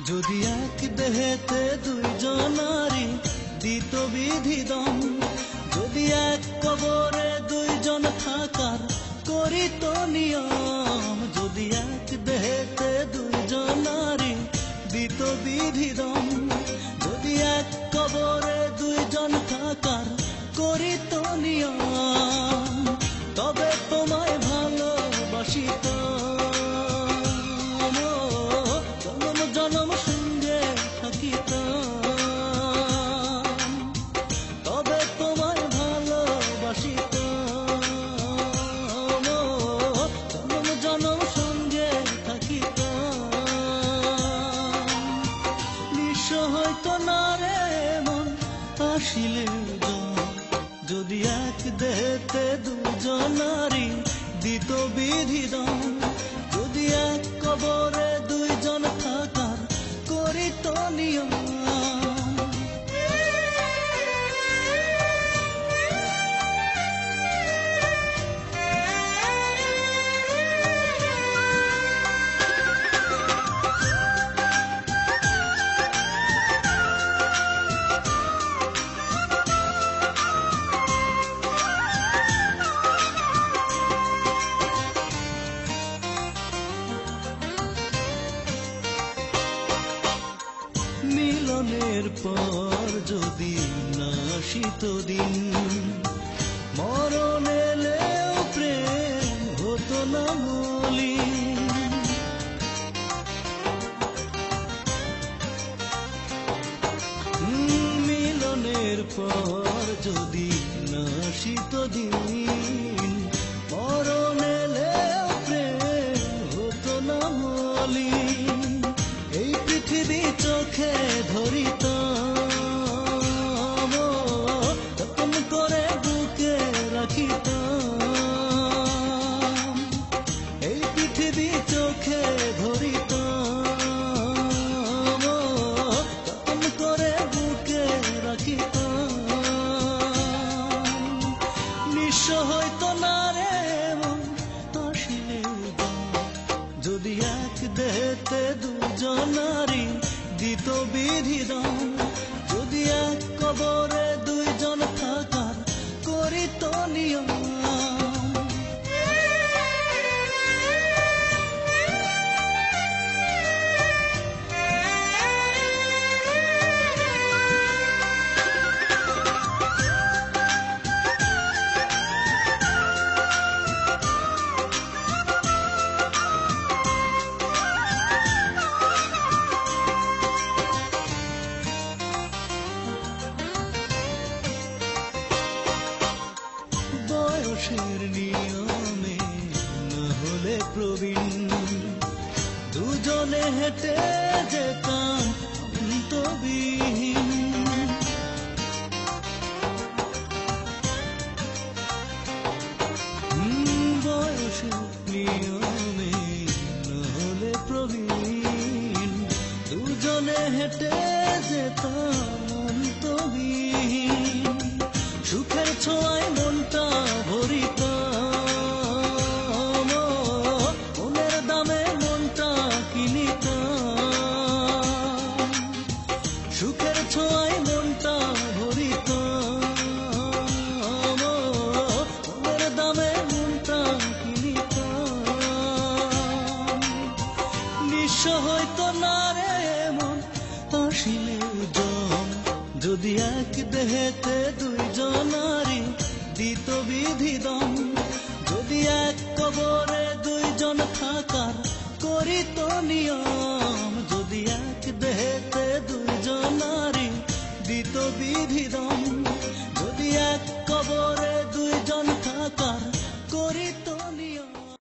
যদি এক দেহেতে দুইজনারি দিত বিধিদম, যদি এক কবরে দুইজন থাকার করিত নিয়ম, যদি এক দেহেতে দুইজনারি দিত বিধিদম, যদি এক কবরে দুইজন থাকার করিত নিয়ম, তবে তোমায় ভালোবাসিতাম, জনম জনম সঙ্গে থাকিতাম, তবে তোমায় ভালোবাসিতাম, জনম জনম সঙ্গে থাকিতাম। নিঃস্ব হইতো না রে মন আসিলে যদি এক দেহেতে দুজনারি দিত বিধিদম, যদি এক কবরে দুইজন থাকার করিত নিয়ম। মিলনের পর যদি না আসিত দিন, মরণ এলেও প্রেম হতো না মলিন। মিলনের পর যদি না আসিত দিন, মরণ এলেও প্রেম হতো না মলিন। এই পৃথিবী চোখে ধরিতাম, যতন করে বুকে রাখিতাম, এই পৃথিবী চোখে ধরিতাম, যতন করে বুকে রাখিতাম। নিঃস্ব হইতো না রে মন আসিলে যদি এক দেহেতে দুজনারি দিত বিধিদম, যদি এক কবরে দুইজন থাকার করিত নিয়ম। বয়সের নিয়মে না হলে প্রবীণ, দুজনে হেঁটে যেতাম অন্তবিহীন। বয়সের নিয়মে না হলে প্রবীণ, দুজনে হেঁটে যেতাম অন্তবিহীন। সুখের ছোঁয়ায় মনটা ভরিতাম, মনের দামে মনটা কিনিতাম। সুখের ছোঁয়ায় মনটা ভরিতাম, মনের দামে মনটা কিনিতাম। নিঃস্ব হইতো না রে মন আসিলে জম, যদি এক দেহেতে দুইজনারি দিত বিধিদম, যদি এক কবরে দুইজন থাকার করিত নিয়ম।